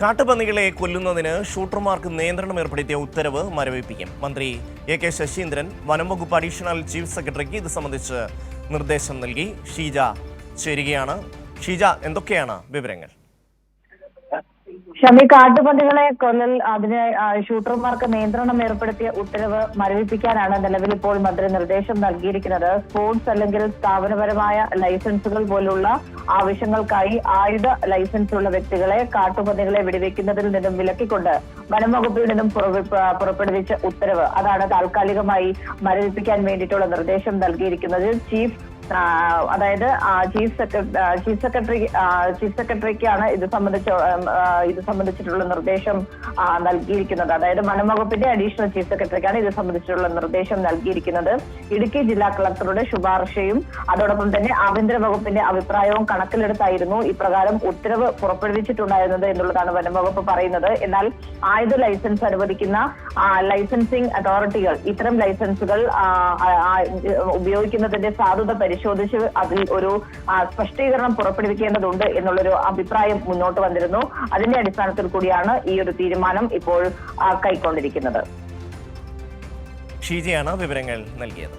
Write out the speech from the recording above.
കാട്ടുപന്നികളെ കൊല്ലുന്നതിന് ഷൂട്ടർമാർക്ക് നിയന്ത്രണം ഏർപ്പെടുത്തിയ ഉത്തരവ് മരവിപ്പിക്കും. മന്ത്രി എ.കെ. ശശീന്ദ്രൻ വനംവകുപ്പ് അഡീഷണൽ ചീഫ് സെക്രട്ടറിക്ക് ഇത് സംബന്ധിച്ച് നിർദ്ദേശം നൽകി. ഷീജ ചേരുകയാണ്. ഷീജ, എന്തൊക്കെയാണ് വിവരങ്ങൾ? ഷമി, കാട്ടുപന്നികളെ കൊല്ലൽ അതിന് ഷൂട്ടർമാർക്ക് നിയന്ത്രണം ഏർപ്പെടുത്തിയ ഉത്തരവ് മരവിപ്പിക്കാനാണ് നിലവിൽ ഇപ്പോൾ മന്ത്രി നിർദ്ദേശം നൽകിയിരിക്കുന്നത്. സ്പോർട്സ് അല്ലെങ്കിൽ സ്ഥാപനപരമായ ലൈസൻസുകൾ പോലുള്ള ആവശ്യങ്ങൾക്കായി ആയുധ ലൈസൻസ് ഉള്ള വ്യക്തികളെ കാട്ടുപന്നികളെ വെടിവെക്കുന്നതിൽ നിന്നും വിലക്കിക്കൊണ്ട് വനംവകുപ്പിൽ നിന്നും പുറപ്പെടുവിച്ച ഉത്തരവ് അതാണ് താൽക്കാലികമായി മരവിപ്പിക്കാൻ വേണ്ടിയിട്ടുള്ള നിർദ്ദേശം നൽകിയിരിക്കുന്നത്. അതായത് ചീഫ് സെക്രട്ടറിക്കാണ് ഇത് സംബന്ധിച്ചിട്ടുള്ള നിർദ്ദേശം നൽകിയിരിക്കുന്നത്. അതായത് വനംവകുപ്പിന്റെ അഡീഷണൽ ചീഫ് സെക്രട്ടറിക്കാണ് ഇത് സംബന്ധിച്ചിട്ടുള്ള നിർദ്ദേശം നൽകിയിരിക്കുന്നത്. ഇടുക്കി ജില്ലാ കളക്ടറുടെ ശുപാർശയും അതോടൊപ്പം തന്നെ ആഭ്യന്തര വകുപ്പിന്റെ അഭിപ്രായവും കണക്കിലെടുത്തായിരുന്നു ഇപ്രകാരം ഉത്തരവ് പുറപ്പെടുവിച്ചിട്ടുണ്ടായിരുന്നത് എന്നുള്ളതാണ് വനംവകുപ്പ് പറയുന്നത്. എന്നാൽ ആയുധ ലൈസൻസ് അനുവദിക്കുന്ന ലൈസൻസിംഗ് അതോറിറ്റികൾ ഇത്തരം ലൈസൻസുകൾ ഉപയോഗിക്കുന്നതിന്റെ സാധുത പരിശോധിച്ച് അതിൽ ഒരു സ്പഷ്ടീകരണം പുറപ്പെടുവിക്കേണ്ടതുണ്ട് എന്നുള്ളൊരു അഭിപ്രായം മുന്നോട്ട് വന്നിരുന്നു. അതിന്റെ അടിസ്ഥാനത്തിൽ കൂടിയാണ് ഈ ഒരു തീരുമാനം ഇപ്പോൾ കൈക്കൊണ്ടിരിക്കുന്നത്. ഷീജയാണ് വിവരങ്ങൾ നൽകിയത്.